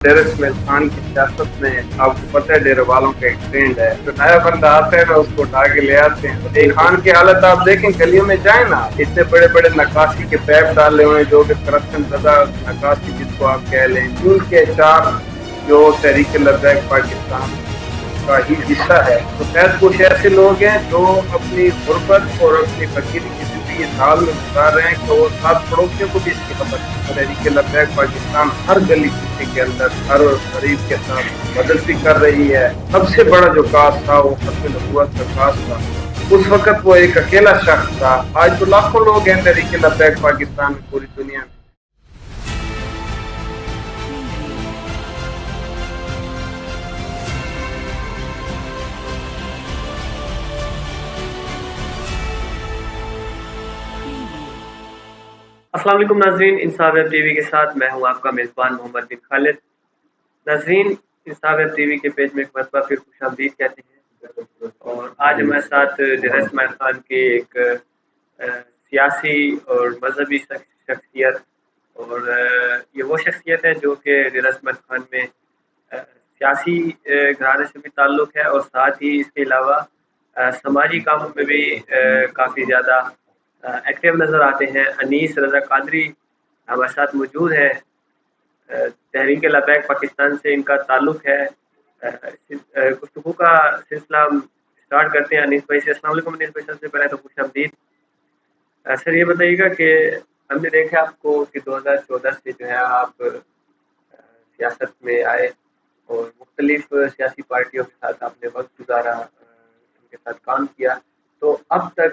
ڈیر اسماعیل خان کی سیاست میں آپ کو پتہ ہے ڈیرے والوں کا ایک ٹرینڈ ہے، جو نیا بندہ آتا ہے نا اس کو اٹھا کے لے آتے ہیں۔ ایک خان کی حالت آپ دیکھیں، گلیوں میں جائیں نا، اتنے بڑے بڑے نقاشی کے پیپ ڈالے ہوئے ہیں جو کہ کرپشن زدہ نقاشی جس کو آپ کہہ لیں، ان کے چار جو تحریک لبیک پاکستان کا ہی حصہ ہے۔ تو شاید کچھ ایسے لوگ ہیں جو اپنی غربت اور اپنی فقیری کی زندگی اس حال میں گزار رہے ہیں کہ وہ ساتھ پڑوسیوں کو بھی اس کی خبر ہے۔ تحریک لبیک پاکستان ہر گلی کوچے کے اندر ہر غریب کے ساتھ مدد بھی کر رہی ہے۔ سب سے بڑا جو کاس تھا وہ ختم نبوت کا کاس تھا، اس وقت وہ ایک اکیلا شخص تھا۔ آج تو لاکھوں لوگ ہیں تحریک لبیک پاکستان میں پوری دنیا میں۔ السلام علیکم ناظرین، انصاف ویب ٹی وی کے ساتھ میں ہوں آپ کا میزبان محمد بن خالد۔ ناظرین، انصاف ویب ٹی وی کے پیج میں ایک مرتبہ پھر خوش آمدید کہتے ہیں، اور آج ہمارے ساتھ ڈیر اسماعیل خان کے ایک سیاسی اور مذہبی شخصیت، اور یہ وہ شخصیت ہے جو کہ ڈیر اسماعیل خان میں سیاسی گھرانے سے بھی تعلق ہے، اور ساتھ ہی اس کے علاوہ سماجی کاموں میں بھی کافی زیادہ ایکٹیو نظر آتے ہیں۔ انیس رضا قادری ہمارے ساتھ موجود ہے۔ تحریک لبیک پاکستان سے ان کا تعلق ہے۔ گفتگو کا سلسلہ ہم اسٹارٹ کرتے ہیں انیس بھائی سے۔ السلام علیکم انیس بھائی، سب سے پہلے تو خوش آمدید۔ سر یہ بتائیے گا کہ ہم نے دیکھا آپ کو کہ 2014 سے جو ہے آپ سیاست میں آئے اور مختلف سیاسی پارٹیوں کے ساتھ آپ نے وقت گزارا، ان کے ساتھ کام کیا، تو اب تک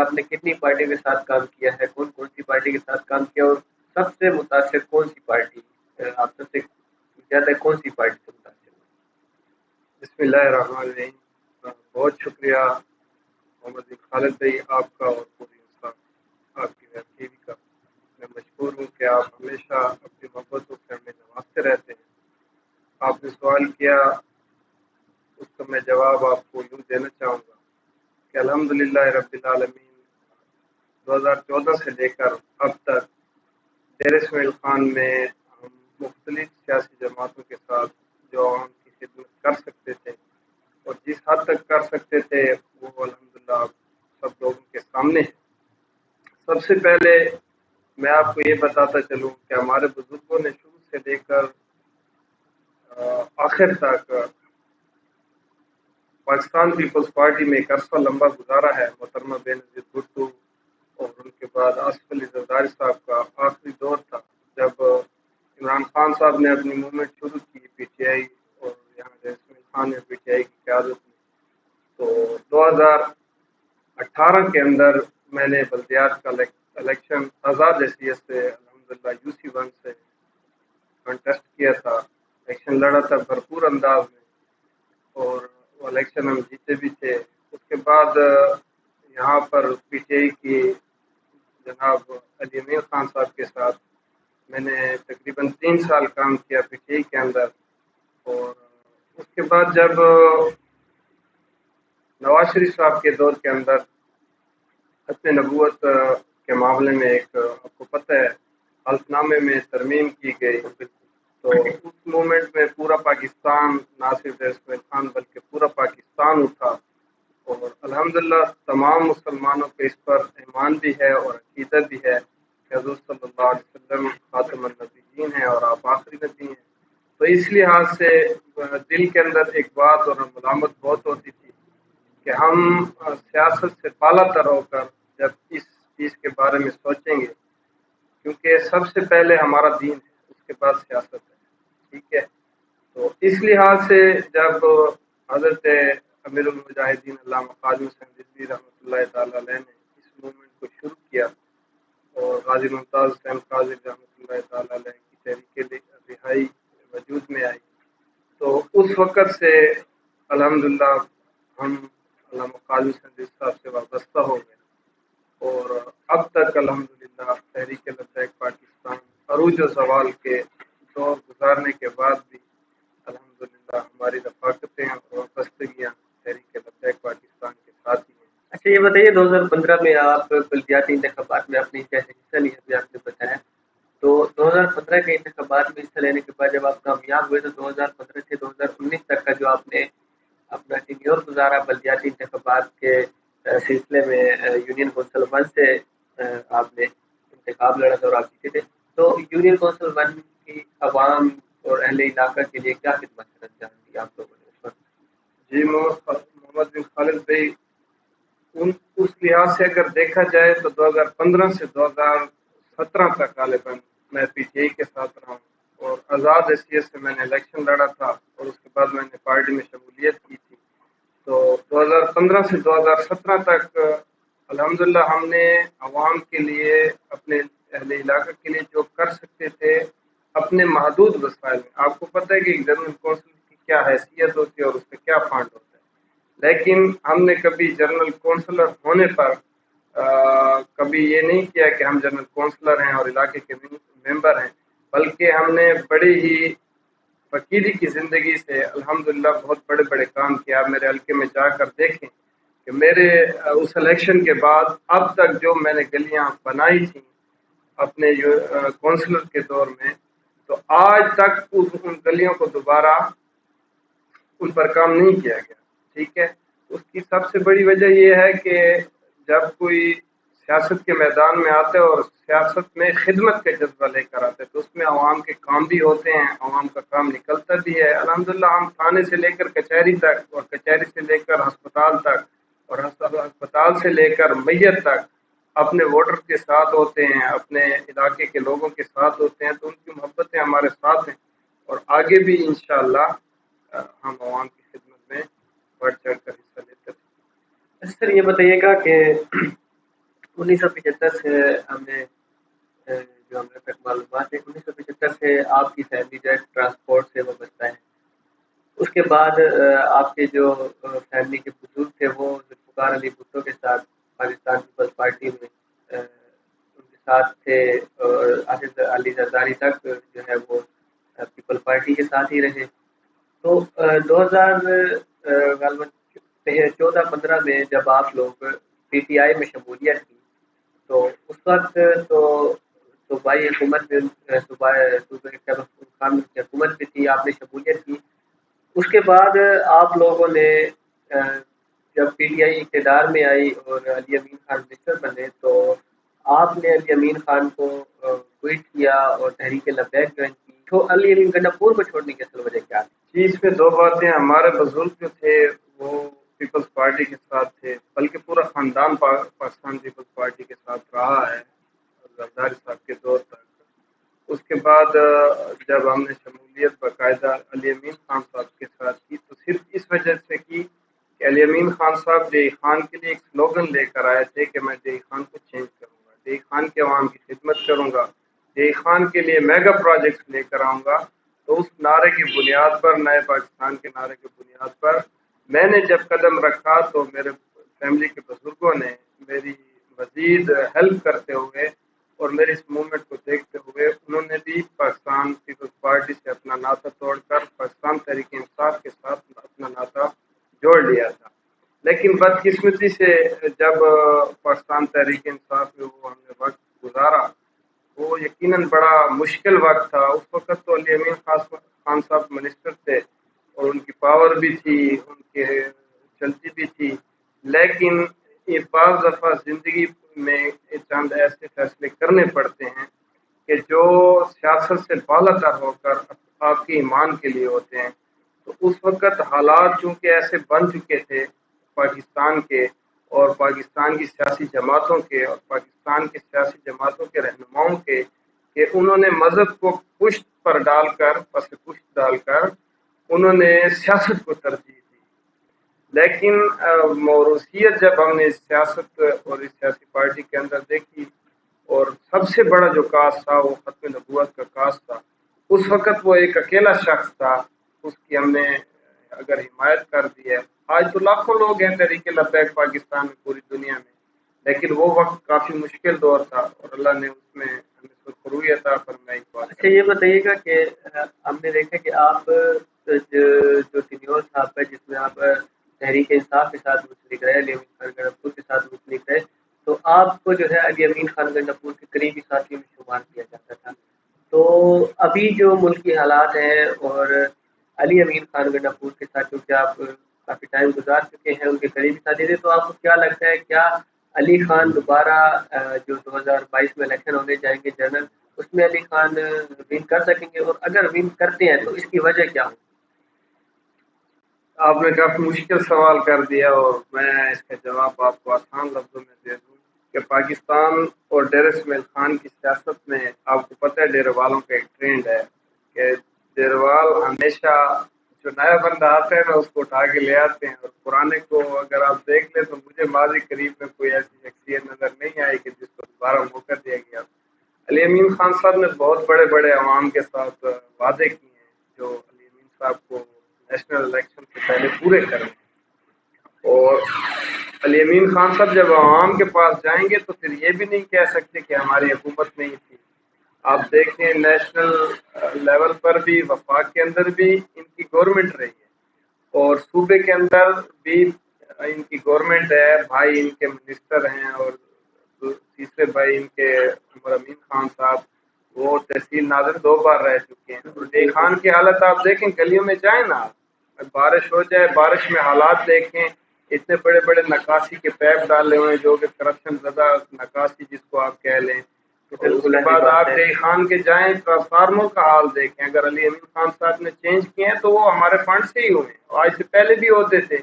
آپ نے کتنی پارٹیوں کے ساتھ کام کیا ہے، کون کون سی پارٹی کے ساتھ کام کیا، اور سب سے متاثر کون سی پارٹی، آپ سب سے زیادہ کون سی پارٹی سے متاثر ہوئی؟ بسم اللہ الرحمن الرحیم۔ بہت شکریہ محمد بن خالد بھائی آپ کا اور پوری آپ کی ویب ٹی وی کا۔ میں مشکور ہوں کہ آپ ہمیشہ اپنی محبتوں سے ہمیں نوازتے رہتے ہیں۔ آپ نے سوال کیا، اس کا میں جواب آپ کو یوں دینا چاہوں گا کہ الحمدللہ رب العالمین 2014 سے لے کر اب تک ڈیر اسماعیل خان میں ہم مختلف سیاسی جماعتوں کے ساتھ جو عوام کی خدمت کر سکتے تھے اور جس حد تک کر سکتے تھے وہ الحمدللہ سب لوگوں کے سامنے ہے۔ سب سے پہلے میں آپ کو یہ بتاتا چلوں کہ ہمارے بزرگوں نے شروع سے لے کر آخر تک پاکستان پیپلز پارٹی میں ایک عرصہ لمبا گزارا ہے۔ محترمہ بے نظیر بھٹو اور ان کے بعد آصف علی زرداری صاحب کا آخری دور تھا جب عمران خان صاحب نے اپنی موومنٹ شروع کی پی ٹی آئی، اور یہاں ڈیر اسماعیل خان نے پی ٹی آئی کی قیادت میں۔ تو 2018 کے اندر میں نے بلدیات کا الیکشن آزاد حیثیت سے الحمدللہ یو سی 1 سے کنٹیسٹ کیا تھا، الیکشن لڑا تھا بھرپور انداز میں، اور وہ الیکشن ہم جیتے بھی تھے۔ اس کے بعد یہاں پر پی ٹی آئی کی جناب علی امین خان صاحب کے ساتھ میں نے تقریباً 3 سال کام کیا پی ٹی آئی کے اندر۔ اور اس کے بعد جب نواز شریف صاحب کے دور کے اندر ختم نبوت کے معاملے میں ایک آپ کو پتہ ہے حلف نامے میں ترمیم کی گئی، تو اس مومنٹ میں پورا پاکستان، نہ صرف ڈیر اسماعیل خان بلکہ پورا پاکستان اٹھا، اور الحمدللہ تمام مسلمانوں کے اس پر ایمان بھی ہے اور عقیدت بھی ہے کہ حضور صلی اللہ علیہ وسلم خاتم النبیین ہیں اور آپ آخری نبی ہیں۔ تو اس لحاظ سے دل کے اندر ایک بات اور ملامت بہت ہوتی تھی کہ ہم سیاست سے بالا تر ہو کر جب اس چیز کے بارے میں سوچیں گے، کیونکہ سب سے پہلے ہمارا دین ہے، اس کے بعد سیاست ہے، ٹھیک ہے۔ تو اس لحاظ سے جب حضرت امیر المجاہدین علامہ قادری حسین رضوی رحمۃ اللہ تعالی علیہ نے اس موومنٹ کو شروع کیا اور غازی ممتاز حسین قادری رحمۃ اللہ تعالی علیہ کی تحریک رہائی وجود میں آئی، تو اس وقت سے الحمدللہ ہم علامہ قادری حسین رضوی صاحب سے وابستہ ہو گئے، اور اب تک الحمدللہ تحریک لبیک پاکستان عروج و زوال کے دور گزارنے کے بعد بھی الحمدللہ ہماری رفاقتیں اور وابستگیاں تحریک لبیک پاکستان کے ساتھ ہی ہیں۔ اچھا یہ بتائیے، 2015 میں آپ بلدیاتی انتخابات میں اپنی کیسے حصہ لیا، بھی آپ نے بتایا، تو 2015 کے انتخابات میں حصہ لینے کے بعد جب آپ کامیاب ہوئے تو 2015 سے 2019 تک کا جو آپ نے اپنا ٹینیور گزارا بلدیاتی انتخابات کے سلسلے میں یونین کونسل ون سے آپ نے انتخاب لڑا تھا اور آپ جیتے تھے. تو یونین کونسل ون کی عوام اور اہل علاقہ کے لیے کیا خدمت سر انجام دی آپ لوگوں نے اس وقت؟ جی محمد بن خالد بھائی، اس لحاظ سے اگر دیکھا جائے تو 2015 سے 2017 تک غالباً میں پی ٹی آئی کے ساتھ رہا ہوں، اور آزاد حیثیت سے میں نے الیکشن لڑا تھا، اور اس کے بعد میں نے پارٹی میں شمولیت کی تھی. تو 2015 سے 2017 تک الحمدللہ ہم نے عوام کے لیے، اپنے اہل علاقہ کے لیے جو کر سکتے تھے اپنے محدود وسائل میں. آپ کو پتہ ہے کہ ایک جنرل کونسل کی کیا حیثیت ہوتی ہے اور اس کا کیا فنڈ ہوتا ہے، لیکن ہم نے کبھی جنرل کونسلر ہونے پر کبھی یہ نہیں کیا کہ ہم جنرل کونسلر ہیں اور علاقے کے ممبر ہیں، بلکہ ہم نے بڑی ہی فقیری کی زندگی سے الحمدللہ بہت بڑے بڑے کام کیا. آپ میرے حلقے میں جا کر دیکھیں کہ میرے اس الیکشن کے بعد اب تک جو میں نے گلیاں بنائی تھیں اپنے کونسلر کے دور میں، تو آج تک ان گلیوں کو دوبارہ ان پر کام نہیں کیا گیا. ٹھیک ہے، اس کی سب سے بڑی وجہ یہ ہے کہ جب کوئی سیاست کے میدان میں آتے اور سیاست میں خدمت کا جذبہ لے کر آتے تو اس میں عوام کے کام بھی ہوتے ہیں، عوام کا کام نکلتا بھی ہے. الحمدللہ ہم تھانے سے لے کر کچہری تک، اور کچہری سے لے کر ہسپتال تک، اور ہسپتال سے لے کر میت تک اپنے ووٹر کے ساتھ ہوتے ہیں، اپنے علاقے کے لوگوں کے ساتھ ہوتے ہیں. تو ان کی محبتیں ہمارے ساتھ ہیں، اور آگے بھی انشاءاللہ ہم عوام کی خدمت میں بڑھ چڑھ کر حصہ لیتے ہیں. سر یہ بتائیے گا کہ 1975 سے ہم نے جو ہمیں تک معلومات ہے 1975 سے آپ کی فیملی جو ہے ٹرانسپورٹ سے وابستہ ہے. اس کے بعد آپ کے جو فیملی کے بزرگ تھے وہ ذوالفقار علی بھٹو کے ساتھ پاکستان پیپلز پارٹی میں ان کے ساتھ تھے، اور آصف علی زرداری تک جو ہے وہ پیپل پارٹی کے ساتھ ہی رہے. تو 2014-15 میں جب آپ لوگ پی ٹی آئی میں شمولیت کی تو اس وقت تو صوبائی حکومت میں صوبے خان کی حکومت میں تھی، آپ نے شمولیت کی. اس کے بعد آپ لوگوں نے جب پی ٹی آئی اقتدار میں آئی اور علی امین خان منسٹر بنے تو آپ نے علی امین خان کو کوئٹ کیا اور تحریک لبیک جوائن کی. تو علی امین گنڈاپور کو چھوڑنے کی اصل وجہ کیا تھی؟ جی، اس میں دو باتیں. ہمارے بزرگ جو تھے وہ پیپلز پارٹی کے ساتھ تھے، بلکہ پورا خاندان پاکستان پیپلز پارٹی کے ساتھ رہا ہے زرداری صاحب کے دور تک. اس کے بعد جب ہم نے شمولیت باقاعدہ علی امین خان صاحب کے ساتھ کی تو صرف اس وجہ سے کی کہ علی امین خان صاحب جے خان کے لیے ایک سلوگن لے کر آئے تھے کہ میں جے خان کو چینج کروں گا، جے خان کے عوام کی خدمت کروں گا، جے خان کے لیے میگا پروجیکٹس لے کر آؤں گا. تو اس نعرے کی بنیاد پر، نئے پاکستان کے نعرے کی بنیاد پر میں نے جب قدم رکھا تو میرے فیملی کے بزرگوں نے میری مزید ہیلپ کرتے ہوئے اور میری اس موومنٹ کو دیکھتے ہوئے انہوں نے بھی پاکستان پیپلز پارٹی سے اپنا ناطہ توڑ کر پاکستان تحریک انصاف کے ساتھ اپنا ناطہ جوڑ لیا تھا. لیکن بدقسمتی سے جب پاکستان تحریک انصاف میں وہ ہم نے وقت گزارا، وہ یقیناً بڑا مشکل وقت تھا. اس وقت تو علی امین خان صاحب منسٹر تھے اور ان کی پاور بھی تھی، ان کے چلتی بھی تھی، لیکن یہ بعض دفعہ زندگی میں چند ایسے فیصلے کرنے پڑتے ہیں کہ جو سیاست سے بالا تر ہو کر آپ کے ایمان کے لیے ہوتے ہیں. تو اس وقت حالات چونکہ ایسے بن چکے تھے پاکستان کے اور پاکستان کی سیاسی جماعتوں کے اور پاکستان کی سیاسی جماعتوں کے رہنماؤں کے، کہ انہوں نے مذہب کو پشت پر ڈال کر، پس پشت ڈال کر انہوں نے سیاست کو ترجیح دی. لیکن موروثیت جب ہم نے سیاست اور اس سیاسی پارٹی کے اندر دیکھی، اور سب سے بڑا جو کاسٹ تھا وہ ختم نبوت کا کاسٹ تھا. اس وقت وہ ایک اکیلا شخص تھا، اس کی ہم نے اگر حمایت کر دی ہے. آج تو لاکھوں لوگ ہیں تحریک لبیک پاکستان میں، پوری دنیا میں، لیکن وہ وقت کافی مشکل دور تھا اور اللہ نے اس میں ہمیں سرخروئی عطا فرمائی. اچھا یہ بتائیے گا کہ ہم نے دیکھا کہ آپ جو سینیور تھا آپ کا، جس میں آپ تحریک انصاف کے ساتھ منسلک رہے، علی امین خان گنڈاپور کے ساتھ منسلک رہے، تو آپ کو جو ہے علی امین خان گنڈاپور کے قریبی ساتھی میں شمار کیا جاتا تھا. تو ابھی جو ملکی حالات ہیں اور علی امین خان گنڈاپور کے ساتھ کیونکہ آپ کافی ٹائم گزار چکے ہیں، ان کے قریبی ساتھی تھے، تو آپ کو کیا لگتا ہے کیا علی خان دوبارہ جو 2022 میں الیکشن ہونے جائیں گے جنرل، اس میں علی خان ون کر سکیں گے، اور اگر ون کرتے ہیں تو اس کی وجہ کیا ہو؟ آپ نے کافی مشکل سوال کر دیا اور میں اس کا جواب آپ کو آسان لفظوں میں دے دوں کہ پاکستان اور ڈیر اسماعیل خان کی سیاست میں آپ کو پتہ ہے ڈیرے والوں کا ایک ٹرینڈ ہے کہ ڈیرے وال ہمیشہ جو نیا بندہ آتا ہے نا اس کو اٹھا کے لے آتے ہیں، اور پرانے کو اگر آپ دیکھ لیں تو مجھے ماضی قریب میں کوئی ایسی شخصیت نظر نہیں آئی کہ جس کو دوبارہ موقع دیا گیا. علی امین خان صاحب نے بہت بڑے بڑے عوام کے ساتھ وعدے کیے ہیں جو علی امین صاحب کو نیشنل الیکشن سے پہلے پورے کریں، اور علی امین خان صاحب جب عوام کے پاس جائیں گے تو پھر یہ بھی نہیں کہہ سکتے کہ ہماری حکومت نہیں تھی. آپ دیکھیں نیشنل لیول پر بھی وفاق کے اندر بھی ان کی گورنمنٹ رہی ہے اور صوبے کے اندر بھی ان کی گورنمنٹ ہے، بھائی ان کے منسٹر ہیں، اور تیسرے بھائی ان کے عمر امین خان صاحب وہ تحصیل ناظر 2 بار رہ چکے ہیں. ڈے خان کی حالت آپ دیکھیں، گلیوں میں جائیں نا، بارش ہو جائے، بارش میں حالات دیکھیں، اتنے بڑے بڑے نکاسی کے پیپ ڈالے ہوئے ہیں جو کہ کرپشن زدہ نکاسی جس کو آپ کہہ لیں. اور اس کے بعد آپ ڈے خان کے جائیں، ٹرانسفارمر کا حال دیکھیں. اگر علی امین خان صاحب نے چینج کیے ہیں تو وہ ہمارے فنڈ سے ہی ہوئے ہیں، آج سے پہلے بھی ہوتے تھے،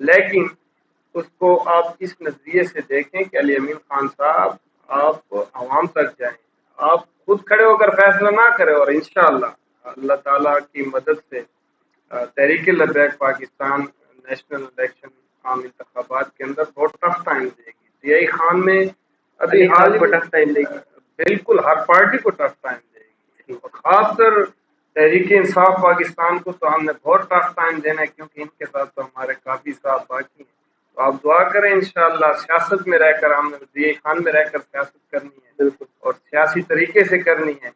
لیکن اس کو آپ اس نظریے سے دیکھیں کہ علی امین خان صاحب آپ عوام تک جائیں، آپ خود کھڑے ہو کر فیصلہ نہ کریں، اور انشاءاللہ اللہ تعالیٰ کی مدد سے تحریک لبیک پاکستان نیشنل الیکشن عام انتخابات کے اندر بہت ٹف ٹائم دے گی. ضیاء خان میں ابھی حال کو ٹف ٹائم دے گی، بالکل ہر پارٹی کو ٹف ٹائم دے گی، اور خاص کر تحریک انصاف پاکستان کو تو ہم نے بہت ٹف ٹائم دینا ہے کیونکہ ان کے ساتھ تو ہمارے کافی ساتھ باقی ہیں. تو آپ دعا کریں انشاءاللہ. سیاست میں رہ کر ہم نے ضیاء خان میں رہ کر سیاست کرنی ہے، بالکل، اور سیاسی طریقے سے کرنی ہے.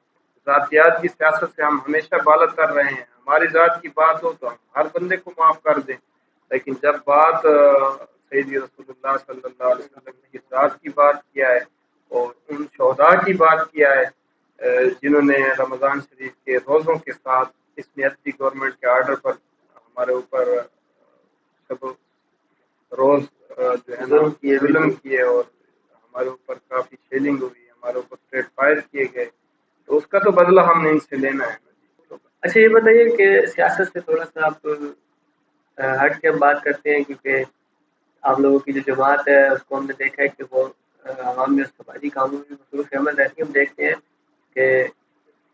ذاتیات کی سیاست سے ہم ہمیشہ بالا کر رہے ہیں. ہماری ذات کی بات ہو تو ہم ہر بندے کو معاف کر دیں، لیکن جب بات سیدی رسول اللہ صلی اللہ علیہ وسلم کی ذات کی بات کیا ہے اور ان شہداء کی بات کیا ہے جنہوں نے رمضان شریف کے روزوں کے ساتھ اس نیتی گورنمنٹ کے آرڈر پر ہمارے اوپر سب روز جو ہے نا ظلم کیے اور ہمارے اوپر کافی شیلنگ ہوئی، ہمارے اوپر اسٹریٹ فائر کیے گئے، تو اس کا تو بدلہ ہم نے ان سے لینا ہے. اچھا یہ بتائیے کہ سیاست سے تھوڑا سا آپ ہٹ کے ہم بات کرتے ہیں، کیونکہ آپ لوگوں کی جو جماعت ہے اس کو ہم نے دیکھا ہے کہ وہ عوام میں سماجی کاموں میں مصروف عمل رہتی ہے. ہم دیکھتے ہیں کہ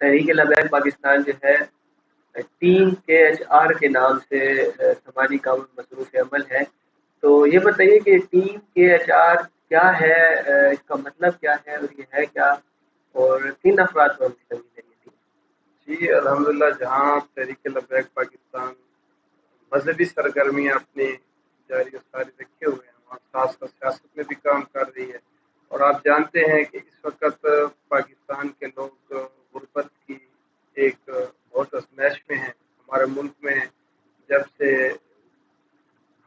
تحریک لبیک پاکستان جو ہے ٹیم کے ایچ آر کے نام سے سماجی کاموں میں مصروف عمل ہے. تو یہ بتائیے کہ ٹیم کے ایچ آر کیا ہے، اس کا مطلب کیا ہے اور یہ ہے کیا، اور کن افراد پر مشتمل ہے یہ ٹیم؟ جی الحمدللہ، جہاں تحریک لبیک پاکستان مذہبی سرگرمیاں اپنی جاری و ساری رکھے ہوئے ہیں، وہاں ساتھ ساتھ سیاست میں بھی کام کر رہی ہے. اور آپ جانتے ہیں کہ اس وقت پاکستان کے لوگ غربت کی ایک بہت ازمائش میں ہیں. ہمارے ملک میں جب سے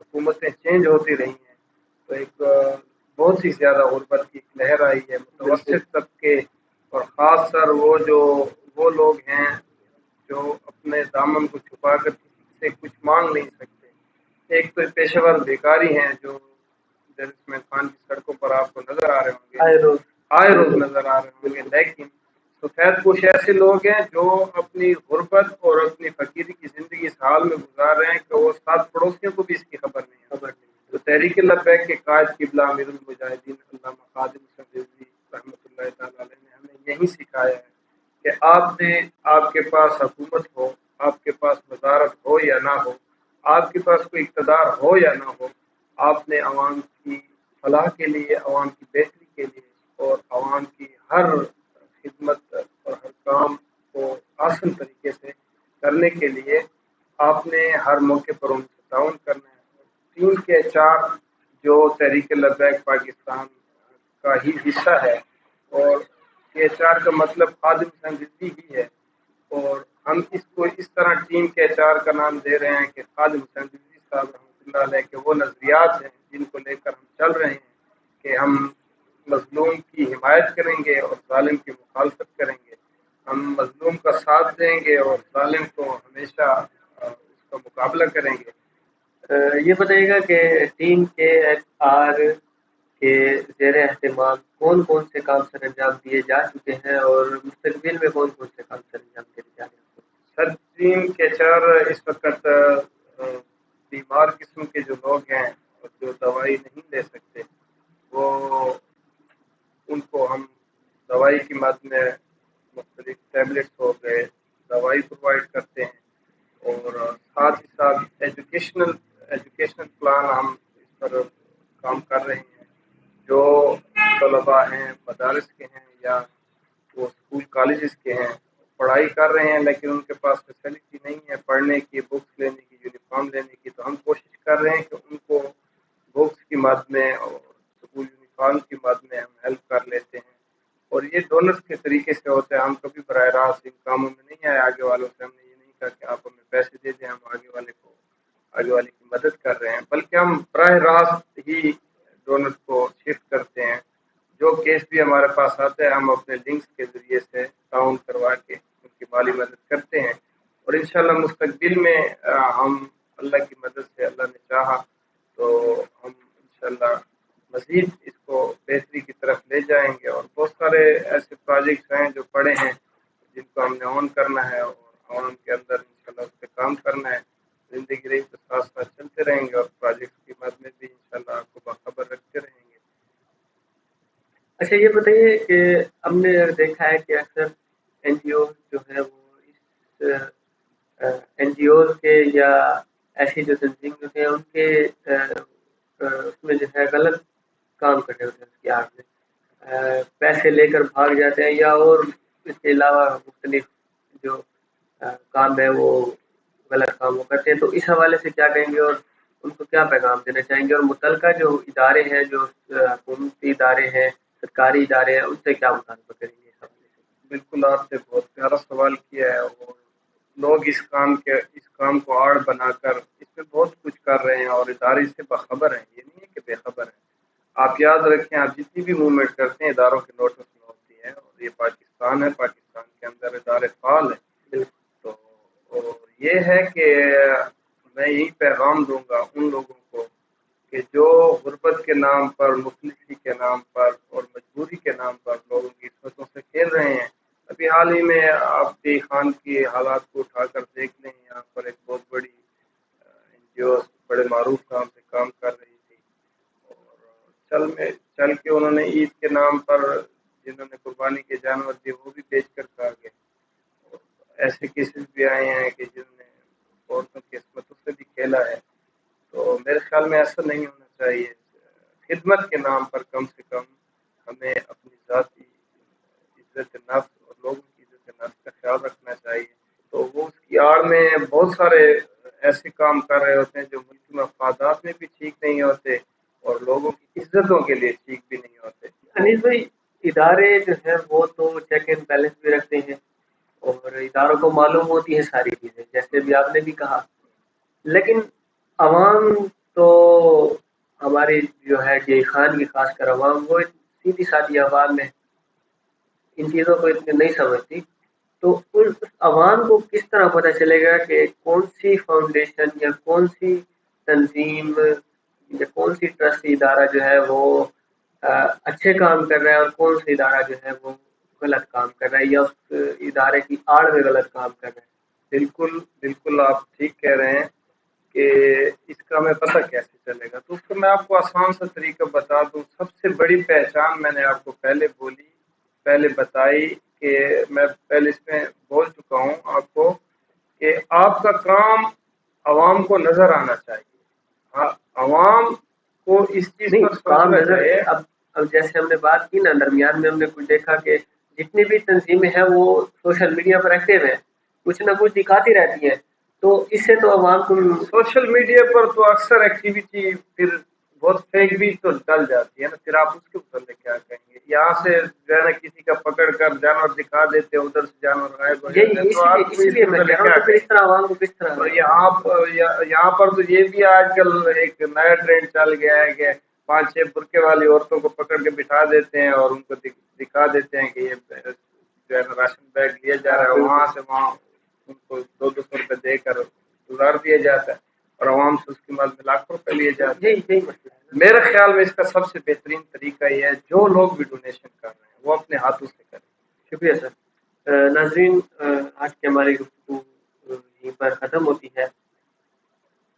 حکومتیں چینج ہوتی رہی ہیں تو ایک بہت ہی زیادہ غربت کی لہر آئی ہے. متوسط طبقے اور خاص کر وہ لوگ ہیں جو اپنے دامن کو چھپا کر کسی سے کچھ مانگ نہیں سکتے. ایک تو پیشہ ور بیکاری ہیں جو میں خان کی سڑکوں پر آپ کو نظر آ رہے ہوں گے، آئے روز نظر آ رہے ہوں گے، لیکن سفید پوش ایسے لوگ ہیں جو اپنی غربت اور اپنی فقیری کی زندگی اس حال میں گزار رہے ہیں کہ وہ ساتھ پڑوسیوں کو بھی اس کی خبر نہیں ہے. تو تحریک لبیک کے قائد قبلہ امیر المجاہدین علامہ خادم حسین رضوی رحمۃ اللہ تعالی علیہ نے ہمیں یہی سکھایا ہے کہ آپ کے پاس حکومت ہو، آپ کے پاس وزارت ہو یا نہ ہو، آپ کے پاس کوئی اقتدار ہو یا نہ ہو، آپ نے عوام کی فلاح کے لیے، عوام کی بہتری کے لیے اور عوام کی ہر خدمت اور ہر کام کو آسان طریقے سے کرنے کے لیے آپ نے ہر موقع پر ان سے تعاون کرنا ہے. ٹیم کے چار جو تحریک لبیک پاکستان کا ہی حصہ ہے، اور کے چار کا مطلب خادم حسین رضوی ہی ہے، اور ہم اس کو اس طرح ٹیم کے چار کا نام دے رہے ہیں کہ خادم حسین رضوی صاحب رحمۃ اللہ علیہ کے وہ نظریات ہیں جن کو لے کر ہم چل رہے ہیں کہ ہم مظلوم کی حمایت کریں گے اور ظالم کی مخالفت کریں گے. ہم مظلوم کا ساتھ دیں گے اور ظالم کو ہمیشہ اس کا مقابلہ کریں گے. یہ بتائیے گا کہ ٹیم کے ایچ آر کے زیر اہتمام کون کون سے کام سر انجام دیے جا چکے ہیں اور مستقبل میں کون کون سے کام سر انجام دیے جا رہے ہیں؟ سر ٹیم کے چار اس وقت بیمار قسم کے جو لوگ ہیں اور جو دوائی نہیں لے سکتے وہ ان کو ہم دوائی کی مد میں مختلف ٹیبلٹس ہو گئے دوائی پرووائڈ کرتے ہیں. اور ساتھ ہی ساتھ ایجوکیشنل پلان ہم اس پر کام کر رہے ہیں. جو طلباء ہیں مدارس کے ہیں یا وہ اسکول کالجز کے ہیں پڑھائی کر رہے ہیں لیکن ان کے پاس فیسلٹی نہیں ہے پڑھنے کی بکس لینے کی یونیفارم لینے کی, تو ہم کوشش کر رہے ہیں کہ ان کو بکس کی مد میں اور اسکول یونیفارم کی مد میں ہم ہیلپ کر لیتے ہیں. اور یہ ڈونرز کے طریقے سے ہوتا ہے. ہم کبھی براہ راست ان کاموں میں نہیں آئے آگے والوں سے. ہم نے یہ نہیں کہا کہ آپ ہمیں پیسے دے دیں ہم آگے والے کی مدد کر رہے ہیں, بلکہ ہم براہ راست ہی ڈونرز کو شفٹ کرتے ہیں. جو کیس بھی ہمارے پاس آتا ہے ہم اپنے لنکس کے ذریعے سے تعاون کروا کے ان کی مالی مدد کرتے ہیں. اور انشاءاللہ مستقبل میں ہم اللہ کی مدد سے اللہ نے چاہا تو ہم انشاءاللہ مزید اس کو بہتری کی طرف لے جائیں گے. اور بہت سارے ایسے پروجیکٹس ہیں جو پڑے ہیں جن کو ہم نے آن کرنا ہے اور عوام کے اندر انشاءاللہ اس پہ کام کرنا ہے. زندگی رہی تو ساتھ ساتھ چلتے رہیں گے اور پروجیکٹس کی مد میں بھی انشاءاللہ آپ کو باخبر رکھتے رہیں گے. اچھا یہ بتائیے کہ ہم نے دیکھا ہے کہ اکثر این جی او جو ہے وہ اس این جی اوز کے یا ایسی جو تنظیم ہوتے ہیں ان کے اس میں جو ہے غلط کام کرتے ہوتے ہیں. اس کی آڑ میں پیسے لے کر بھاگ جاتے ہیں یا اور اس کے علاوہ مختلف جو کام ہے وہ غلط کام کرتے ہیں. تو اس حوالے سے کیا کہیں گے اور ان کو کیا پیغام دینا چاہیں گے اور متعلقہ جو ادارے ہیں جو حکومتی ادارے ہیں سرکاری ادارے ہیں ان سے کیا مطالبہ کریں گے اس حوالے سے؟ بالکل آپ نے بہت پیارا سوال کیا ہے. اور لوگ اس کام کو آڑ بنا کر اس میں بہت کچھ کر رہے ہیں اور ادارے سے باخبر ہیں. یہ نہیں ہے کہ بے خبر ہیں. آپ یاد رکھیں آپ جتنی بھی موومنٹ کرتے ہیں اداروں کے نوٹس میں ہوتی ہے اور یہ پاکستان ہے پاکستان کے اندر ادارے فعال ہیں. تو اور یہ ہے کہ میں یہی پیغام دوں گا ان لوگوں کو کہ جو غربت کے نام پر مفلسی کے نام پر اور مجبوری کے نام پر لوگوں کی عزتوں سے کھیل رہے ہیں. ابھی حال ہی میں آپ دی خان کی حالات کو اٹھا کر دیکھ لیں. یہاں پر ایک بہت بڑی این جی او بڑے معروف کام سے کام کر رہی تھی اور چل کے انہوں نے عید کے نام پر جنہوں نے قربانی کے جانور دیے وہ بھی بیچ کر کھا گئے. ایسے کیسز بھی آئے ہیں کہ جنہوں نے عورتوں کی عصمتوں سے بھی کھیلا ہے. تو میرے خیال میں ایسا نہیں ہونا چاہیے. خدمت کے نام پر کم سے کم ہمیں اپنی ذاتی عزت نفس اور لوگوں کی عزت نفس کا خیال رکھنا چاہیے. تو وہ اس کی آڑ میں بہت سارے ایسے کام کر رہے ہوتے ہیں جو ملکی مفادات میں بھی ٹھیک نہیں ہوتے اور لوگوں کی عزتوں کے لیے ٹھیک بھی نہیں ہوتے. انیس بھائی ادارے جو ہیں وہ تو چیک اینڈ بیلنس بھی رکھتے ہیں اور اداروں کو معلوم ہوتی ہیں ساری چیزیں جیسے بھی آپ نے بھی کہا, لیکن عوام تو ہماری جو ہے جے خان کی خاص کر عوام وہ سیدھی سادھی عوام میں ان چیزوں کو اتنے نہیں سمجھتی. تو اس عوام کو کس طرح پتہ چلے گا کہ کون سی فاؤنڈیشن یا کون سی تنظیم یا کون سی ٹرسٹ ادارہ جو ہے وہ اچھے کام کر رہا ہے اور کون سی ادارہ جو ہے وہ غلط کام کر رہا ہے یا اس ادارے کی آڑ میں غلط کام کر رہا ہے؟ بالکل آپ ٹھیک کہہ رہے ہیں کہ اس کا ہمیں پتہ کیسے چلے گا. تو اس کو میں آپ کو آسان سا طریقہ بتا دوں. سب سے بڑی پہچان میں نے آپ کو پہلے بتائی کہ میں پہلے اس میں بول چکا ہوں آپ کو کہ آپ کا کام عوام کو نظر آنا چاہیے. عوام کو اس چیز پر کام سمجھنا نظر چاہیے. اب جیسے ہم نے بات کی نا درمیان میں ہم نے کچھ دیکھا کہ جتنی بھی تنظیمیں ہیں وہ سوشل میڈیا پر ایکٹیو ہیں کچھ نہ کچھ دکھاتی رہتی ہیں. تو اس سے تو عوام کو سوشل میڈیا پر تو اکثر ایکٹیویٹی پھر بہت فیک بھی تو ڈل جاتی ہے نا. پھر آپ اس کے اوپر کیا کہیں گے. یہاں سے جو ہے نا کسی کا پکڑ کر جانور دکھا دیتے ادھر سے جانور غائب ہو جاتے ہیں. تو آپ اس لیے میں کہہ رہا ہوں کہ اس طرح عوام کو کس طرح یہاں پر تو یہ بھی آج کل ایک نیا ٹرینڈ چل گیا ہے کہ 5 6 برقعے والی عورتوں کو پکڑ کے بٹھا دیتے ہیں اور ان کو دکھا دیتے ہیں کہ یہ جو ہے راشن بیگ لیا جا رہا ہے، وہاں سے وہاں ان کو 200 روپے دے کر گزار دیا جاتا ہے اور عوام سے اس کی مدد میں لاکھوں روپے لیے جاتے ہیں. میرے خیال میں اس کا سب سے بہترین طریقہ یہ ہے جو لوگ بھی ڈونیشن کر رہے ہیں وہ اپنے ہاتھوں سے کریں. شکریہ سر. ناظرین آج کی ہماری گفتگو یہیں پر ختم ہوتی ہے.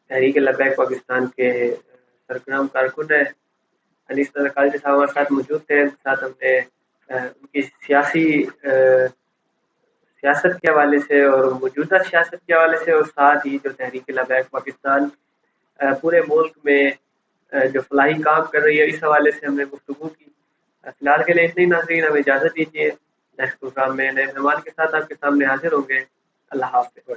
تحریک لبیک پاکستان کے سرگرم کارکن ہے انیس خالد صاحب ہمارے ساتھ موجود تھے. ساتھ ہم نے ان کی سیاست کے حوالے سے اور موجودہ سیاست کے حوالے سے اور ساتھ ہی جو تحریک لبیک پاکستان پورے ملک میں جو فلاحی کام کر رہی ہے اس حوالے سے ہم نے گفتگو کی. فی الحال کے لیے اتنی. ناظرین ہمیں اجازت دیجیے. نیکسٹ پروگرام میں نئے مہمان کے ساتھ آپ کے سامنے حاضر ہوں گے. اللہ حافظ.